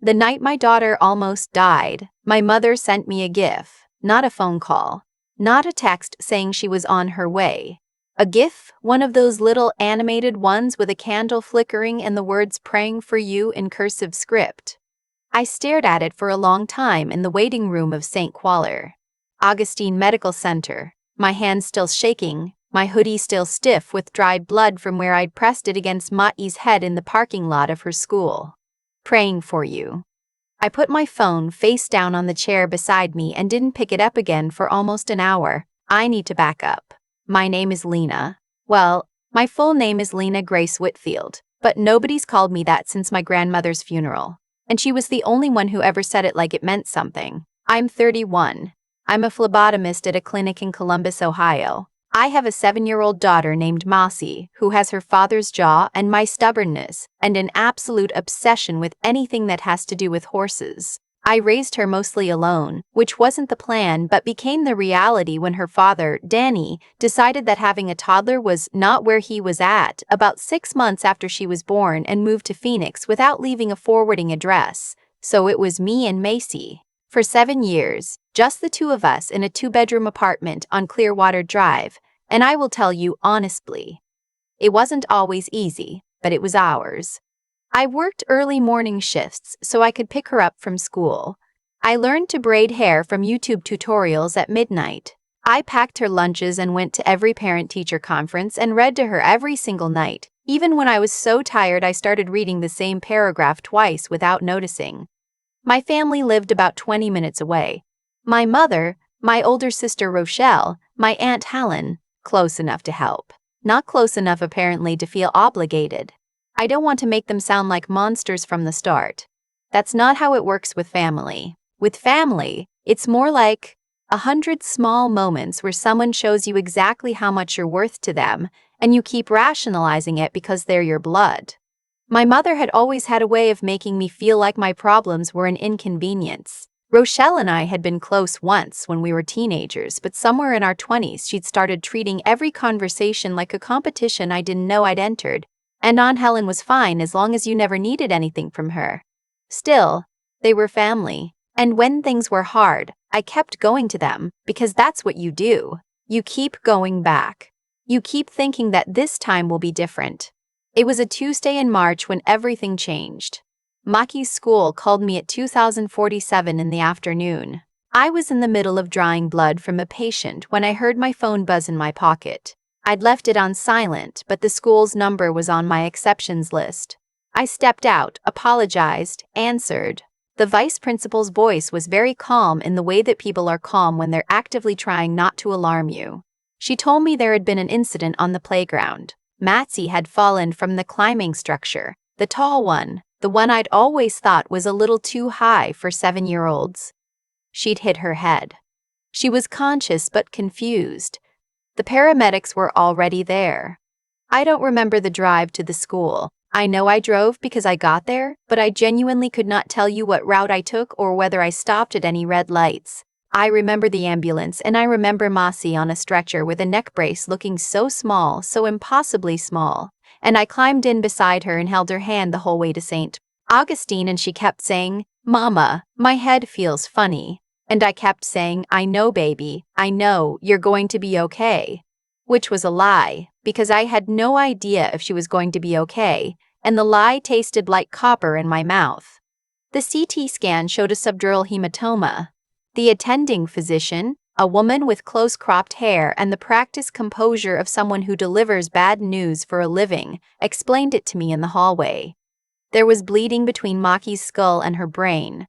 The night my daughter almost died, my mother sent me a GIF, not a phone call, not a text saying she was on her way. A GIF, one of those little animated ones with a candle flickering and the words "praying for you" in cursive script. I stared at it for a long time in the waiting room of St. Qualler Augustine Medical Center, my hands still shaking, my hoodie still stiff with dried blood from where I'd pressed it against Ma'i's head in the parking lot of her school. Praying for you. I put my phone face down on the chair beside me and didn't pick it up again for almost an hour. I need to back up. My name is Lena. Well, my full name is Lena Grace Whitfield, but nobody's called me that since my grandmother's funeral. And she was the only one who ever said it like it meant something. I'm 31. I'm a phlebotomist at a clinic in Columbus, Ohio. I have a 7-year-old daughter named Mossy, who has her father's jaw and my stubbornness, and an absolute obsession with anything that has to do with horses. I raised her mostly alone, which wasn't the plan but became the reality when her father, Danny, decided that having a toddler was not where he was at about 6 months after she was born and moved to Phoenix without leaving a forwarding address. So it was me and Macy. For 7 years, just the two of us in a 2-bedroom apartment on Clearwater Drive, and I will tell you honestly, it wasn't always easy, but it was ours. I worked early morning shifts so I could pick her up from school. I learned to braid hair from YouTube tutorials at midnight. I packed her lunches and went to every parent-teacher conference and read to her every single night, even when I was so tired I started reading the same paragraph twice without noticing. My family lived about 20 minutes away. My mother, my older sister Rochelle, my Aunt Helen, close enough to help. Not close enough apparently to feel obligated. I don't want to make them sound like monsters from the start. That's not how it works with family. With family, it's more like 100 small moments where someone shows you exactly how much you're worth to them, and you keep rationalizing it because they're your blood. My mother had always had a way of making me feel like my problems were an inconvenience. Rochelle and I had been close once when we were teenagers, but somewhere in our 20s she'd started treating every conversation like a competition I didn't know I'd entered, and Aunt Helen was fine as long as you never needed anything from her. Still, they were family, and when things were hard, I kept going to them, because that's what you do. You keep going back. You keep thinking that this time will be different. It was a Tuesday in March when everything changed. Maki's school called me at 2047 in the afternoon. I was in the middle of drawing blood from a patient when I heard my phone buzz in my pocket. I'd left it on silent, but the school's number was on my exceptions list. I stepped out, apologized, answered. The vice principal's voice was very calm in the way that people are calm when they're actively trying not to alarm you. She told me there had been an incident on the playground. Matsy had fallen from the climbing structure, the tall one, the one I'd always thought was a little too high for 7-year-olds. She'd hit her head. She was conscious but confused. The paramedics were already there. I don't remember the drive to the school. I know I drove because I got there, but I genuinely could not tell you what route I took or whether I stopped at any red lights. I remember the ambulance, and I remember Mossy on a stretcher with a neck brace looking so small, so impossibly small. And I climbed in beside her and held her hand the whole way to St. Augustine, and she kept saying, "Mama, my head feels funny." And I kept saying, "I know, baby, I know, you're going to be okay." Which was a lie, because I had no idea if she was going to be okay, and the lie tasted like copper in my mouth. The CT scan showed a subdural hematoma. The attending physician, a woman with close-cropped hair and the practiced composure of someone who delivers bad news for a living, explained it to me in the hallway. There was bleeding between Maki's skull and her brain.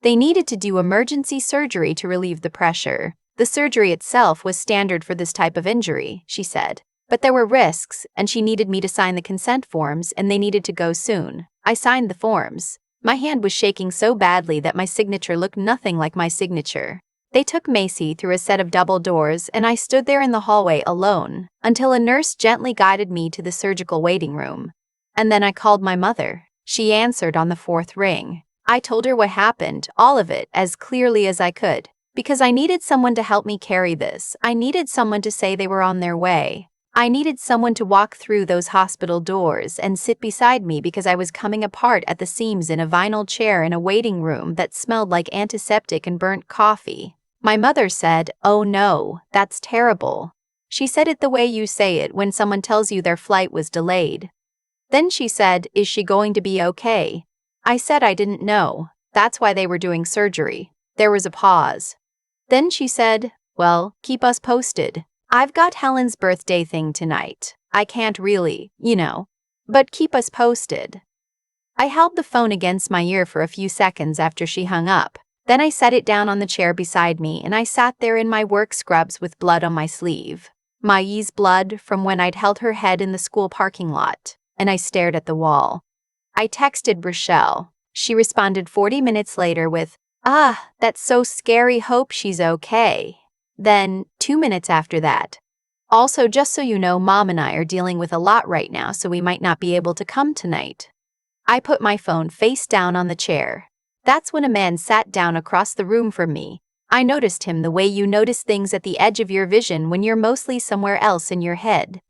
They needed to do emergency surgery to relieve the pressure. The surgery itself was standard for this type of injury, she said. But there were risks, and she needed me to sign the consent forms, and they needed to go soon. I signed the forms. My hand was shaking so badly that my signature looked nothing like my signature. They took Macy through a set of double doors, and I stood there in the hallway alone, until a nurse gently guided me to the surgical waiting room. And then I called my mother. She answered on the 4th ring. I told her what happened, all of it, as clearly as I could. Because I needed someone to help me carry this. I needed someone to say they were on their way. I needed someone to walk through those hospital doors and sit beside me because I was coming apart at the seams in a vinyl chair in a waiting room that smelled like antiseptic and burnt coffee. My mother said, "Oh no, that's terrible." She said it the way you say it when someone tells you their flight was delayed. Then she said, "Is she going to be okay?" I said I didn't know. That's why they were doing surgery. There was a pause. Then she said, "Well, keep us posted. I've got Helen's birthday thing tonight. I can't really, but keep us posted." I held the phone against my ear for a few seconds after she hung up. Then I set it down on the chair beside me and I sat there in my work scrubs with blood on my sleeve. Mai's blood from when I'd held her head in the school parking lot, and I stared at the wall. I texted Rochelle. She responded 40 minutes later with, "Ah, that's so scary, hope she's okay." Then, 2 minutes after that, "Also, just so you know, Mom and I are dealing with a lot right now, so we might not be able to come tonight." I put my phone face down on the chair. That's when a man sat down across the room from me. I noticed him the way you notice things at the edge of your vision when you're mostly somewhere else in your head.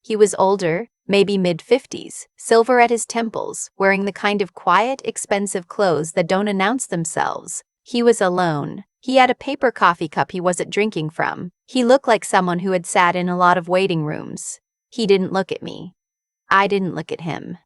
He was older, maybe mid-50s, silver at his temples, wearing the kind of quiet, expensive clothes that don't announce themselves. He was alone. He had a paper coffee cup he wasn't drinking from. He looked like someone who had sat in a lot of waiting rooms. He didn't look at me. I didn't look at him.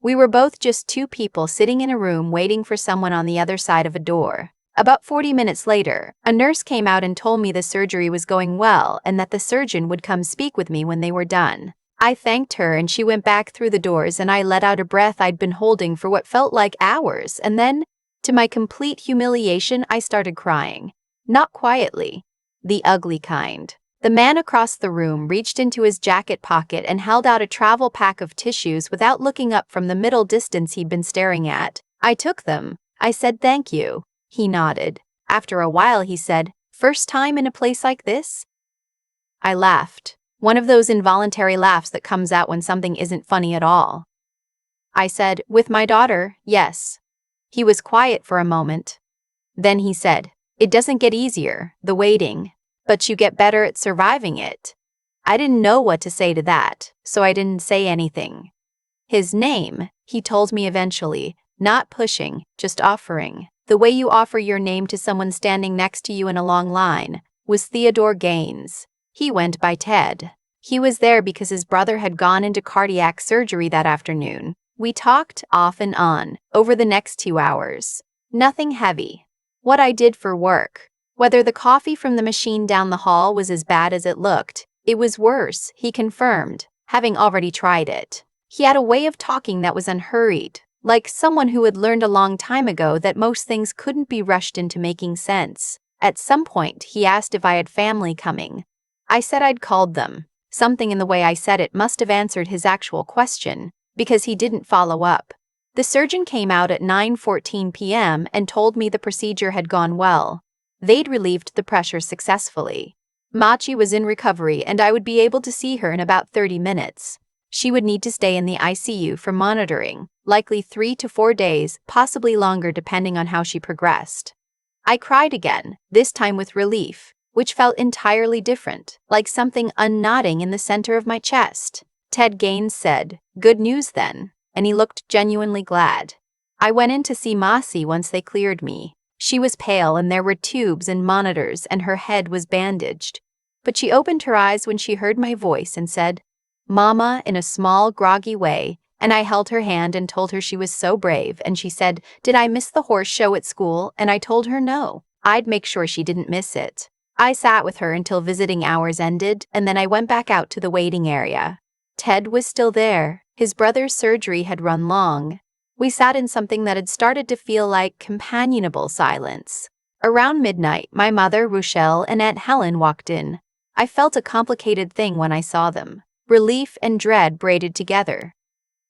We were both just two people sitting in a room waiting for someone on the other side of a door. About 40 minutes later, a nurse came out and told me the surgery was going well and that the surgeon would come speak with me when they were done. I thanked her and she went back through the doors and I let out a breath I'd been holding for what felt like hours, and then, to my complete humiliation, I started crying. Not quietly. The ugly kind. The man across the room reached into his jacket pocket and held out a travel pack of tissues without looking up from the middle distance he'd been staring at. I took them. I said thank you. He nodded. After a while he said, "First time in a place like this?" I laughed. One of those involuntary laughs that comes out when something isn't funny at all. I said, "With my daughter, yes." He was quiet for a moment. Then he said, "It doesn't get easier, the waiting, but you get better at surviving it." I didn't know what to say to that, so I didn't say anything. "His name," he told me eventually, not pushing, just offering, the way you offer your name to someone standing next to you in a long line, was Theodore Gaines. He went by Ted. He was there because his brother had gone into cardiac surgery that afternoon. We talked off and on over the next 2 hours. Nothing heavy. What I did for work. Whether the coffee from the machine down the hall was as bad as it looked. It was worse, he confirmed, having already tried it. He had a way of talking that was unhurried, like someone who had learned a long time ago that most things couldn't be rushed into making sense. At some point, he asked if I had family coming. I said I'd called them. Something in the way I said it must have answered his actual question, because he didn't follow up. The surgeon came out at 9:14 p.m. and told me the procedure had gone well. They'd relieved the pressure successfully. Machi was in recovery and I would be able to see her in about 30 minutes. She would need to stay in the ICU for monitoring, likely 3 to 4 days, possibly longer depending on how she progressed. I cried again, this time with relief, which felt entirely different, like something unknotting in the center of my chest. Ted Gaines said, "Good news then," and he looked genuinely glad. I went in to see Masi once they cleared me. She was pale and there were tubes and monitors and her head was bandaged. But she opened her eyes when she heard my voice and said, "Mama," in a small, groggy way, and I held her hand and told her she was so brave, and she said, "Did I miss the horse show at school?" And I told her no. I'd make sure she didn't miss it. I sat with her until visiting hours ended, and then I went back out to the waiting area. Ted was still there. His brother's surgery had run long. We sat in something that had started to feel like companionable silence. Around midnight, my mother, Rochelle, and Aunt Helen walked in. I felt a complicated thing when I saw them. Relief and dread braided together.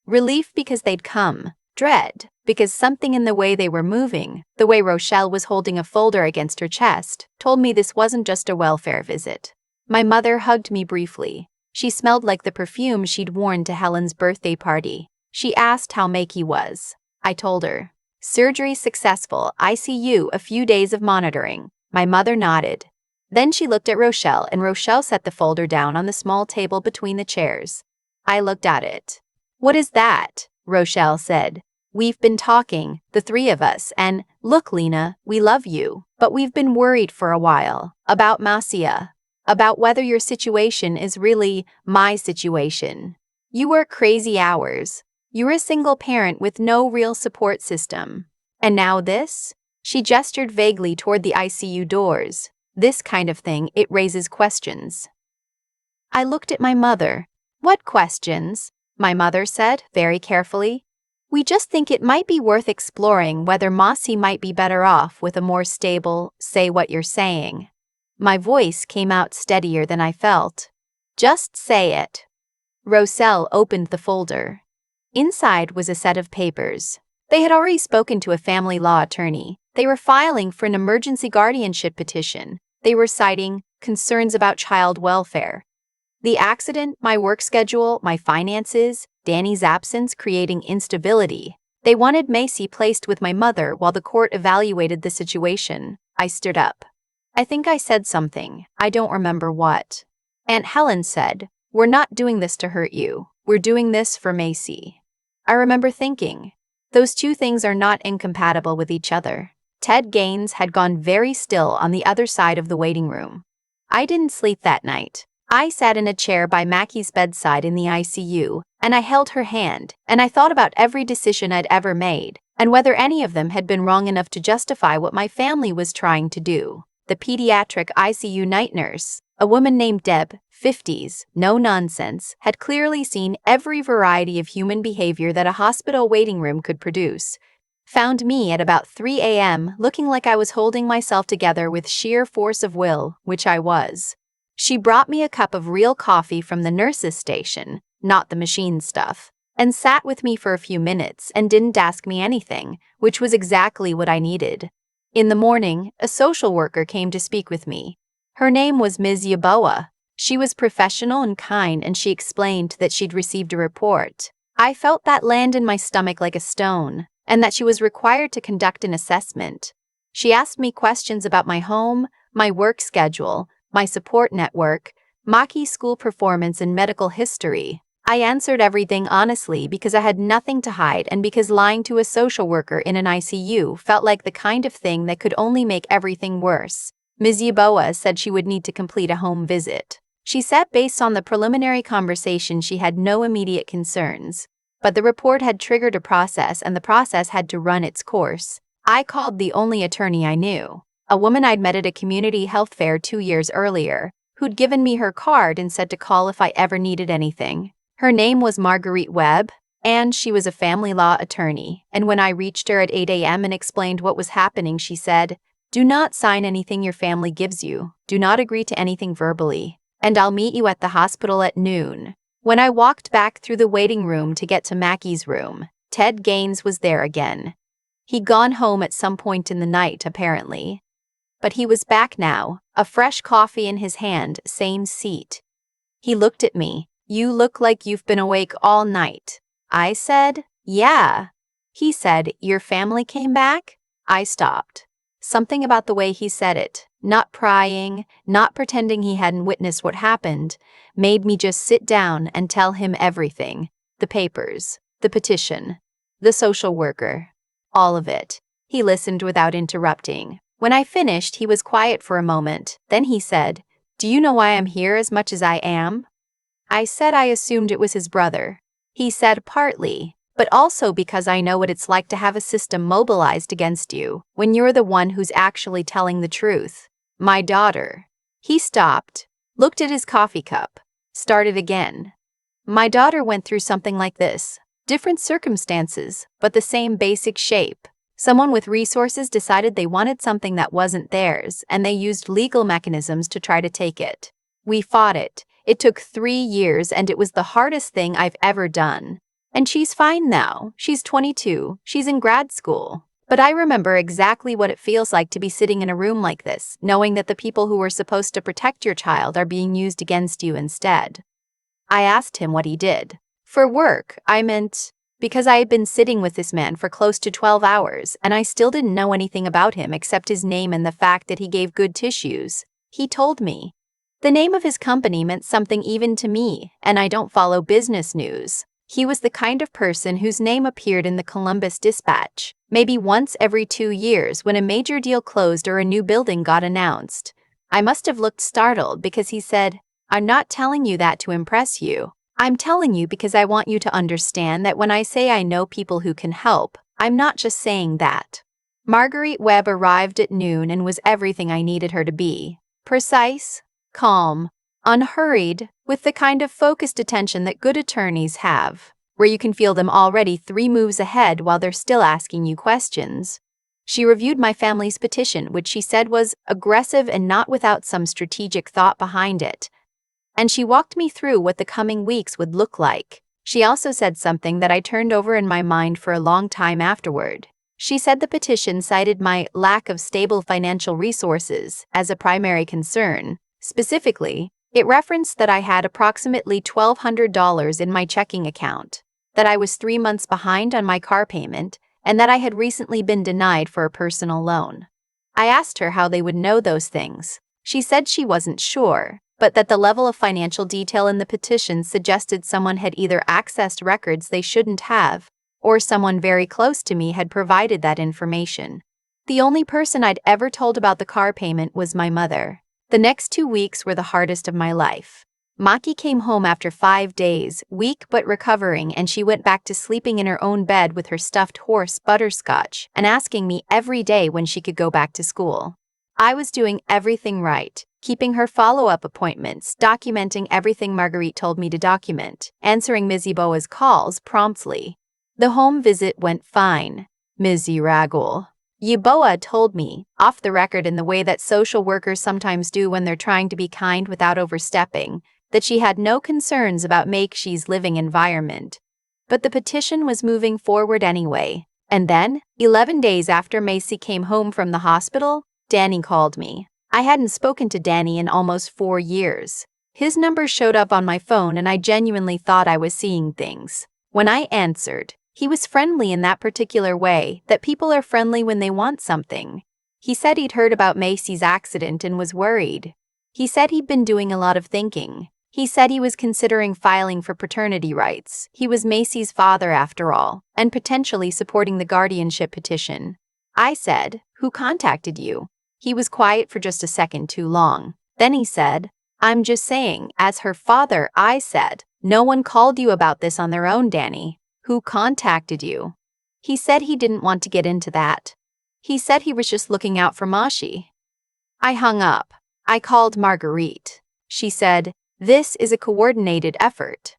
Relief because they'd come. Dread because something in the way they were moving, the way Rochelle was holding a folder against her chest, told me this wasn't just a welfare visit. My mother hugged me briefly. She smelled like the perfume she'd worn to Helen's birthday party. She asked how Makey was. I told her. "Surgery successful, ICU, a few days of monitoring." My mother nodded. Then she looked at Rochelle, and Rochelle set the folder down on the small table between the chairs. I looked at it. "What is that?" Rochelle said. "We've been talking, the three of us, and, look, Lena, we love you, but we've been worried for a while, about Marcia, about whether your situation is really my situation. You work crazy hours. You're a single parent with no real support system. And now this?" She gestured vaguely toward the ICU doors. "This kind of thing, it raises questions." I looked at my mother. "What questions?" my mother said, very carefully. "We just think it might be worth exploring whether Mossy might be better off with a more stable, say what you're saying." My voice came out steadier than I felt. "Just say it." Rochelle opened the folder. Inside was a set of papers. They had already spoken to a family law attorney. They were filing for an emergency guardianship petition. They were citing concerns about child welfare. The accident, my work schedule, my finances, Danny's absence creating instability. They wanted Macy placed with my mother while the court evaluated the situation. I stood up. I think I said something. I don't remember what. Aunt Helen said, "We're not doing this to hurt you. We're doing this for Macy." I remember thinking, those two things are not incompatible with each other. Ted Gaines had gone very still on the other side of the waiting room. I didn't sleep that night. I sat in a chair by Mackie's bedside in the ICU, and I held her hand, and I thought about every decision I'd ever made, and whether any of them had been wrong enough to justify what my family was trying to do. The pediatric ICU night nurse, a woman named Deb, 50s, no nonsense, had clearly seen every variety of human behavior that a hospital waiting room could produce. Found me at about 3 a.m. looking like I was holding myself together with sheer force of will, which I was. She brought me a cup of real coffee from the nurse's station, not the machine stuff, and sat with me for a few minutes and didn't ask me anything, which was exactly what I needed. In the morning, a social worker came to speak with me. Her name was Ms. Yaboa. She was professional and kind, and she explained that she'd received a report. I felt that land in my stomach like a stone, and that she was required to conduct an assessment. She asked me questions about my home, my work schedule, my support network, Mackie's school performance, and medical history. I answered everything honestly because I had nothing to hide and because lying to a social worker in an ICU felt like the kind of thing that could only make everything worse. Ms. Yaboa said she would need to complete a home visit. She said based on the preliminary conversation she had no immediate concerns, but the report had triggered a process and the process had to run its course. I called the only attorney I knew, a woman I'd met at a community health fair 2 years earlier, who'd given me her card and said to call if I ever needed anything. Her name was Marguerite Webb, and she was a family law attorney, and when I reached her at 8 a.m. and explained what was happening, she said, "Do not sign anything your family gives you. Do not agree to anything verbally, and I'll meet you at the hospital at noon." When I walked back through the waiting room to get to Mackie's room, Ted Gaines was there again. He'd gone home at some point in the night, apparently. But he was back now, a fresh coffee in his hand, same seat. He looked at me. "You look like you've been awake all night." I said, "Yeah." He said, "Your family came back?" I stopped. Something about the way he said it, not prying, not pretending he hadn't witnessed what happened, made me just sit down and tell him everything. The papers, the petition, the social worker, all of it. He listened without interrupting. When I finished, he was quiet for a moment. Then he said, "Do you know why I'm here as much as I am?" I said I assumed it was his brother. He said, "Partly, but also because I know what it's like to have a system mobilized against you when you're the one who's actually telling the truth. My daughter." He stopped, looked at his coffee cup, started again. "My daughter went through something like this. Different circumstances, but the same basic shape. Someone with resources decided they wanted something that wasn't theirs, and they used legal mechanisms to try to take it. We fought it. It took 3 years, and it was the hardest thing I've ever done. And she's fine now. She's 22. She's in grad school. But I remember exactly what it feels like to be sitting in a room like this, knowing that the people who were supposed to protect your child are being used against you instead." I asked him what he did. "For work, I meant, because I had been sitting with this man for close to 12 hours, and I still didn't know anything about him except his name and the fact that he gave good tissues. He told me. The name of his company meant something even to me, and I don't follow business news. He was the kind of person whose name appeared in the Columbus Dispatch, maybe once every 2 years when a major deal closed or a new building got announced. I must have looked startled because he said, "I'm not telling you that to impress you. I'm telling you because I want you to understand that when I say I know people who can help, I'm not just saying that." Marguerite Webb arrived at noon and was everything I needed her to be. Precise, calm, unhurried, with the kind of focused attention that good attorneys have, where you can feel them already 3 moves ahead while they're still asking you questions. She reviewed my family's petition, which she said was aggressive and not without some strategic thought behind it. And she walked me through what the coming weeks would look like. She also said something that I turned over in my mind for a long time afterward. She said the petition cited my lack of stable financial resources as a primary concern. Specifically, it referenced that I had approximately $1,200 in my checking account, that I was 3 months behind on my car payment, and that I had recently been denied for a personal loan. I asked her how they would know those things. She said she wasn't sure, but that the level of financial detail in the petition suggested someone had either accessed records they shouldn't have, or someone very close to me had provided that information. The only person I'd ever told about the car payment was my mother. The next 2 weeks were the hardest of my life. Maki came home after 5 days, weak but recovering, and she went back to sleeping in her own bed with her stuffed horse, Butterscotch, and asking me every day when she could go back to school. I was doing everything right, keeping her follow-up appointments, documenting everything Marguerite told me to document, answering Ms. Yeboah's calls promptly. The home visit went fine. Ms. Yeboah told me, off the record in the way that social workers sometimes do when they're trying to be kind without overstepping, that she had no concerns about Make's living environment. But the petition was moving forward anyway. And then, 11 days after Macy came home from the hospital, Danny called me. I hadn't spoken to Danny in almost 4 years. His number showed up on my phone and I genuinely thought I was seeing things. When I answered, he was friendly in that particular way, that people are friendly when they want something. He said he'd heard about Macy's accident and was worried. He said he'd been doing a lot of thinking. He said he was considering filing for paternity rights. He was Macy's father after all, and potentially supporting the guardianship petition. I said, "Who contacted you?" He was quiet for just a second too long. Then he said, "I'm just saying, as her father," I said, "No one called you about this on their own, Danny. Who contacted you?" He said he didn't want to get into that. He said he was just looking out for Mashi. I hung up. I called Marguerite. She said, "This is a coordinated effort."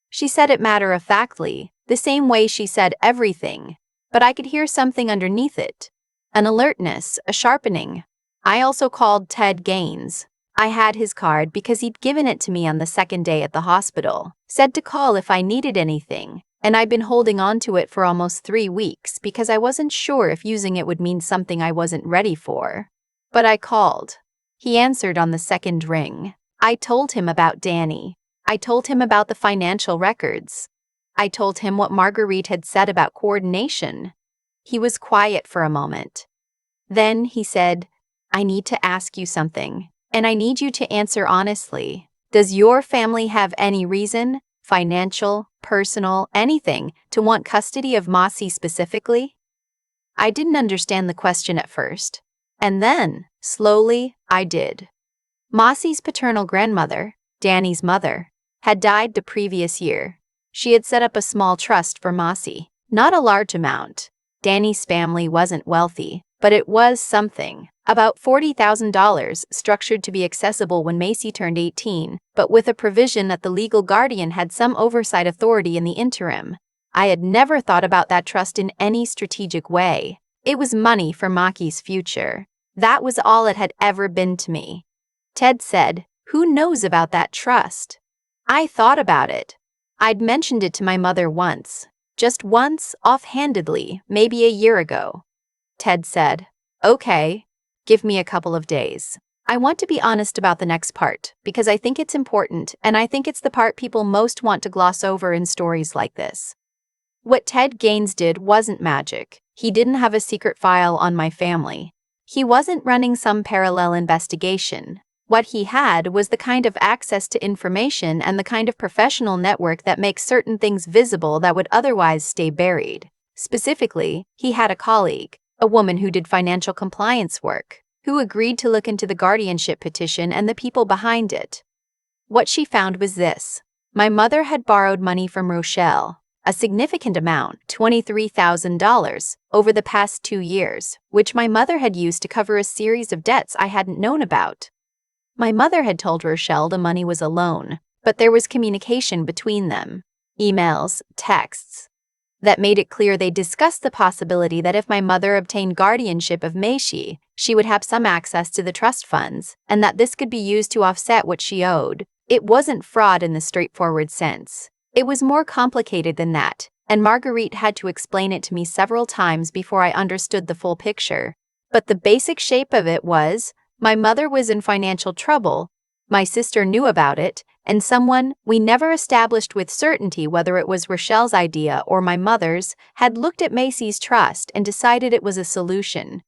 She said it matter-of-factly, the same way she said everything, but I could hear something underneath it. An alertness, a sharpening. I also called Ted Gaines. I had his card because he'd given it to me on the second day at the hospital, said to call if I needed anything, and I'd been holding on to it for almost 3 weeks because I wasn't sure if using it would mean something I wasn't ready for. But I called. He answered on the second ring. I told him about Danny. I told him about the financial records. I told him what Marguerite had said about coordination. He was quiet for a moment. Then he said, "I need to ask you something, and I need you to answer honestly. Does your family have any reason, financial, personal, anything, to want custody of Macy specifically?" I didn't understand the question at first. And then, slowly, I did. Macy's paternal grandmother, Danny's mother, had died the previous year. She had set up a small trust for Macy, not a large amount. Danny's family wasn't wealthy, but it was something. About $40,000 structured to be accessible when Macy turned 18, but with a provision that the legal guardian had some oversight authority in the interim. I had never thought about that trust in any strategic way. It was money for Maki's future. That was all it had ever been to me. Ted said, "Who knows about that trust?" I thought about it. I'd mentioned it to my mother once. Just once, offhandedly, maybe a year ago. Ted said, "Okay, give me a couple of days. I want to be honest about the next part, because I think it's important, and I think it's the part people most want to gloss over in stories like this." What Ted Gaines did wasn't magic. He didn't have a secret file on my family. He wasn't running some parallel investigation. What he had was the kind of access to information and the kind of professional network that makes certain things visible that would otherwise stay buried. Specifically, he had a colleague, a woman who did financial compliance work, who agreed to look into the guardianship petition and the people behind it. What she found was this. My mother had borrowed money from Rochelle, a significant amount, $23,000, over the past 2 years, which my mother had used to cover a series of debts I hadn't known about. My mother had told Rochelle the money was a loan, but there was communication between them, emails, texts, that made it clear they discussed the possibility that if my mother obtained guardianship of Maisie, she would have some access to the trust funds, and that this could be used to offset what she owed. It wasn't fraud in the straightforward sense. It was more complicated than that, and Marguerite had to explain it to me several times before I understood the full picture. But the basic shape of it was, my mother was in financial trouble, my sister knew about it, and someone, we never established with certainty whether it was Rochelle's idea or my mother's, had looked at Maisie's trust and decided it was a solution.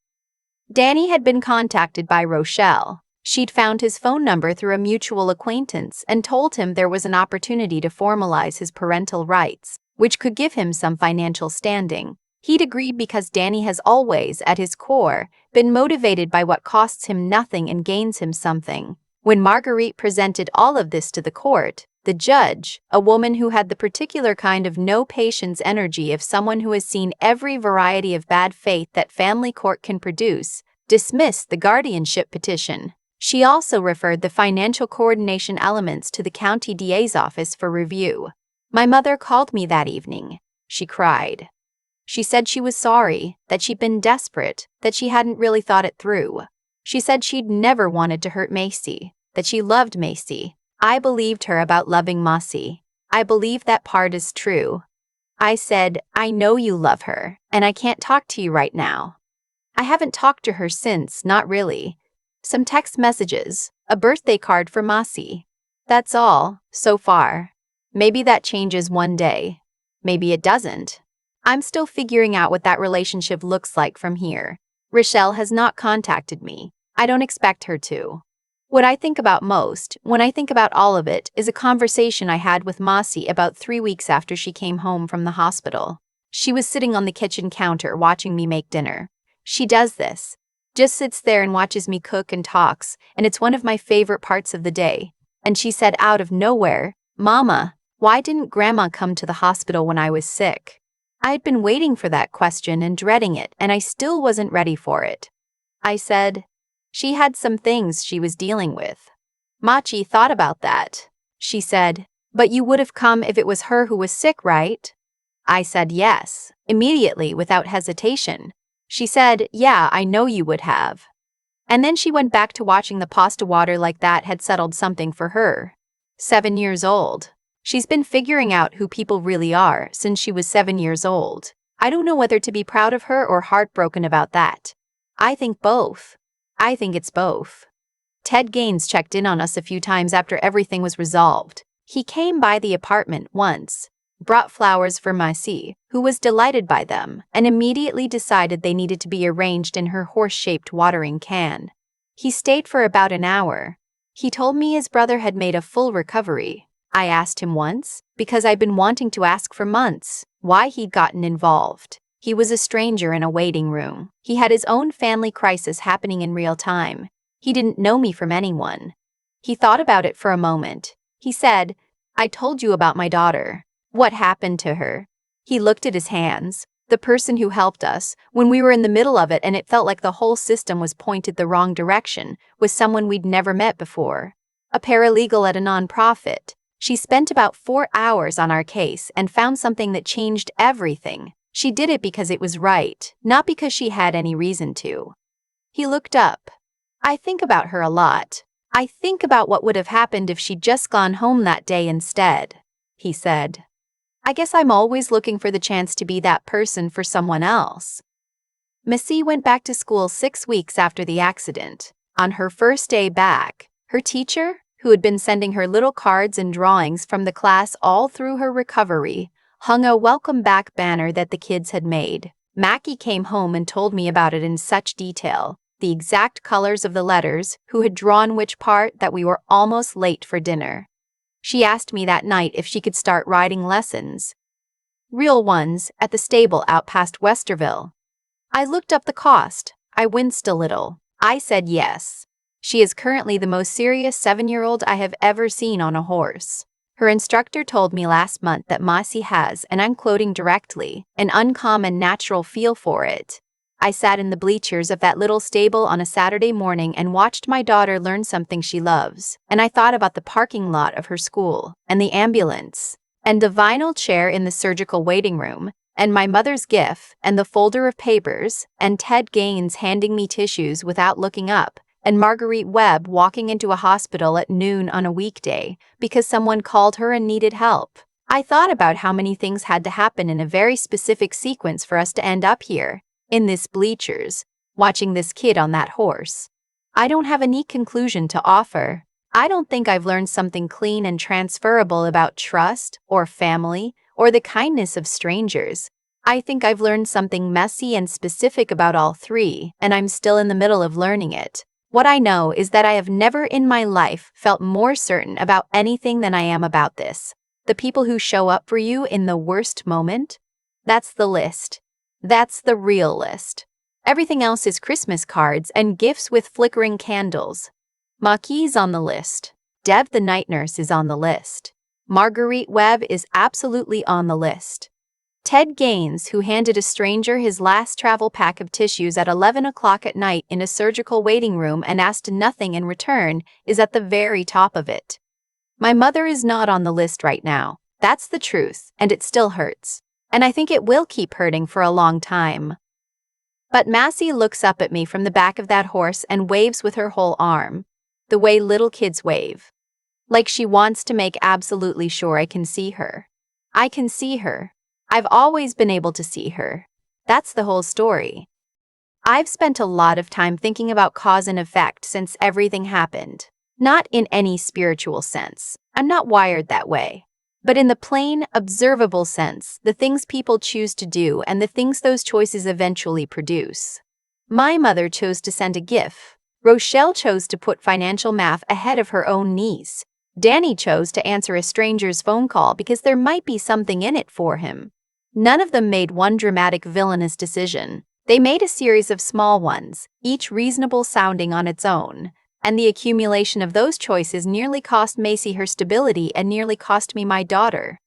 Danny had been contacted by Rochelle. She'd found his phone number through a mutual acquaintance and told him there was an opportunity to formalize his parental rights, which could give him some financial standing. He'd agreed because Danny has always, at his core, been motivated by what costs him nothing and gains him something. When Marguerite presented all of this to the court, the judge, a woman who had the particular kind of no-patience energy of someone who has seen every variety of bad faith that family court can produce, dismissed the guardianship petition. She also referred the financial coordination elements to the county DA's office for review. My mother called me that evening. She cried. She said she was sorry, that she'd been desperate, that she hadn't really thought it through. She said she'd never wanted to hurt Maisie, that she loved Maisie. I believed her about loving Maisie. I believe that part is true. I said, I know you love her, and I can't talk to you right now. I haven't talked to her since, not really. Some text messages, a birthday card for Maisie. That's all, so far. Maybe that changes one day. Maybe it doesn't. I'm still figuring out what that relationship looks like from here. Rochelle has not contacted me. I don't expect her to. What I think about most, when I think about all of it, is a conversation I had with Maisie about 3 weeks after she came home from the hospital. She was sitting on the kitchen counter watching me make dinner. She does this. Just sits there and watches me cook and talks, and it's one of my favorite parts of the day. And she said out of nowhere, Mama, why didn't Grandma come to the hospital when I was sick? I had been waiting for that question and dreading it, and I still wasn't ready for it. I said, she had some things she was dealing with. Machi thought about that. She said, but you would have come if it was her who was sick, right? I said yes, immediately without hesitation. She said, yeah, I know you would have. And then she went back to watching the pasta water like that had settled something for her. 7 years old. She's been figuring out who people really are since she was 7 years old. I don't know whether to be proud of her or heartbroken about that. I think both. I think it's both. Ted Gaines checked in on us a few times after everything was resolved. He came by the apartment once, brought flowers for Maisie, who was delighted by them, and immediately decided they needed to be arranged in her horse-shaped watering can. He stayed for about an hour. He told me his brother had made a full recovery. I asked him once, because I'd been wanting to ask for months, why he'd gotten involved. He was a stranger in a waiting room. He had his own family crisis happening in real time. He didn't know me from anyone. He thought about it for a moment. He said, I told you about my daughter. What happened to her? He looked at his hands. The person who helped us, when we were in the middle of it and it felt like the whole system was pointed the wrong direction, was someone we'd never met before. A paralegal at a nonprofit. She spent about 4 hours on our case and found something that changed everything. She did it because it was right, not because she had any reason to. He looked up. I think about her a lot. I think about what would have happened if she'd just gone home that day instead, he said. I guess I'm always looking for the chance to be that person for someone else. Missy went back to school 6 weeks after the accident. On her first day back, her teacher, who had been sending her little cards and drawings from the class all through her recovery, hung a welcome back banner that the kids had made. Mackie came home and told me about it in such detail. the exact colors of the letters, who had drawn which part, that we were almost late for dinner. She asked me that night if she could start riding lessons. Real ones, at the stable out past Westerville. I looked up the cost. I winced a little. I said yes. She is currently the most serious 7-year-old I have ever seen on a horse. Her instructor told me last month that Mossy has, and I'm quoting directly, an uncommon natural feel for it. I sat in the bleachers of that little stable on a Saturday morning and watched my daughter learn something she loves, and I thought about the parking lot of her school, and the ambulance, and the vinyl chair in the surgical waiting room, and my mother's GIF, and the folder of papers, and Ted Gaines handing me tissues without looking up, and Marguerite Webb walking into a hospital at noon on a weekday because someone called her and needed help. I thought about how many things had to happen in a very specific sequence for us to end up here, in this bleachers, watching this kid on that horse. I don't have a neat conclusion to offer. I don't think I've learned something clean and transferable about trust, or family, or the kindness of strangers. I think I've learned something messy and specific about all three, and I'm still in the middle of learning it. What I know is that I have never in my life felt more certain about anything than I am about this. The people who show up for you in the worst moment? That's the list. That's the real list. Everything else is Christmas cards and gifts with flickering candles. Maquis on the list. Deb the night nurse is on the list. Marguerite Webb is absolutely on the list. Ted Gaines, who handed a stranger his last travel pack of tissues at 11 o'clock at night in a surgical waiting room and asked nothing in return, is at the very top of it. My mother is not on the list right now. That's the truth, and it still hurts. And I think it will keep hurting for a long time. But Massey looks up at me from the back of that horse and waves with her whole arm, the way little kids wave. Like she wants to make absolutely sure I can see her. I can see her. I've always been able to see her. That's the whole story. I've spent a lot of time thinking about cause and effect since everything happened. Not in any spiritual sense. I'm not wired that way. But in the plain, observable sense, the things people choose to do and the things those choices eventually produce. My mother chose to send a GIF. Rochelle chose to put financial math ahead of her own niece. Danny chose to answer a stranger's phone call because there might be something in it for him. None of them made one dramatic villainous decision. They made a series of small ones, each reasonable sounding on its own. And the accumulation of those choices nearly cost Macy her stability and nearly cost me my daughter.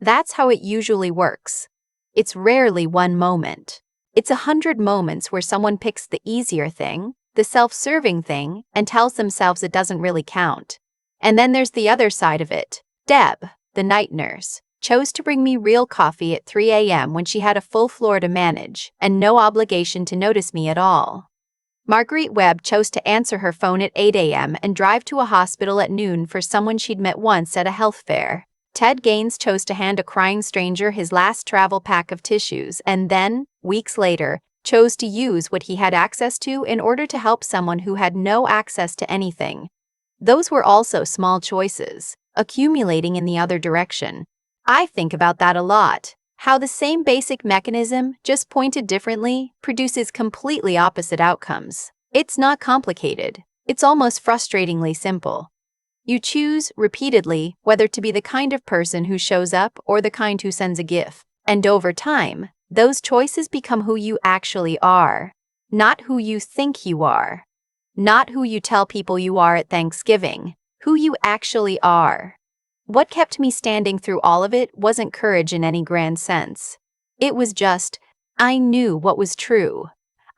That's how it usually works. It's rarely one moment. It's 100 moments where someone picks the easier thing, the self-serving thing, and tells themselves it doesn't really count. And then there's the other side of it. Deb, the night nurse, chose to bring me real coffee at 3 a.m. when she had a full floor to manage and no obligation to notice me at all. Marguerite Webb chose to answer her phone at 8 a.m. and drive to a hospital at noon for someone she'd met once at a health fair. Ted Gaines chose to hand a crying stranger his last travel pack of tissues and then, weeks later, chose to use what he had access to in order to help someone who had no access to anything. Those were also small choices, accumulating in the other direction. I think about that a lot. How the same basic mechanism, just pointed differently, produces completely opposite outcomes. It's not complicated. It's almost frustratingly simple. You choose, repeatedly, whether to be the kind of person who shows up or the kind who sends a GIF. And over time, those choices become who you actually are. Not who you think you are. Not who you tell people you are at Thanksgiving. Who you actually are. What kept me standing through all of it wasn't courage in any grand sense. It was just, I knew what was true.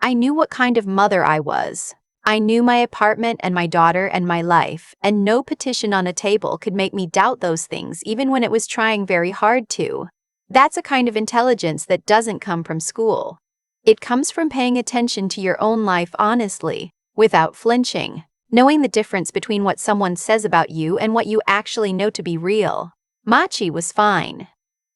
I knew what kind of mother I was. I knew my apartment and my daughter and my life, and no petition on a table could make me doubt those things even when it was trying very hard to. That's a kind of intelligence that doesn't come from school. It comes from paying attention to your own life honestly, without flinching. Knowing the difference between what someone says about you and what you actually know to be real. Machi was fine.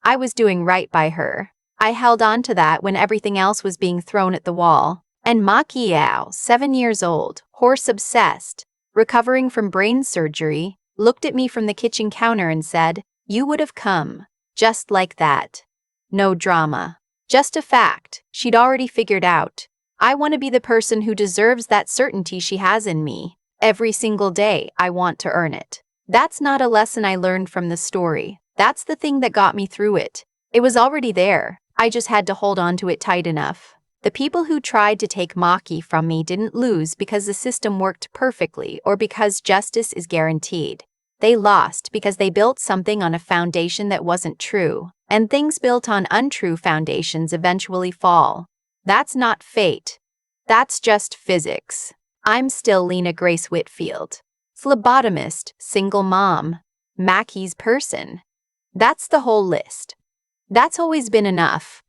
I was doing right by her. I held on to that when everything else was being thrown at the wall. And Makiao, 7 years old, horse-obsessed, recovering from brain surgery, looked at me from the kitchen counter and said, "You would have come." Just like that. No drama. Just a fact she'd already figured out. I want to be the person who deserves that certainty she has in me. Every single day, I want to earn it. That's not a lesson I learned from the story. That's the thing that got me through it. It was already there. I just had to hold on to it tight enough. The people who tried to take Maki from me didn't lose because the system worked perfectly or because justice is guaranteed. They lost because they built something on a foundation that wasn't true, and things built on untrue foundations eventually fall. That's not fate. That's just physics. I'm still Lena Grace Whitfield. Phlebotomist, single mom, Mackey's person. That's the whole list. That's always been enough.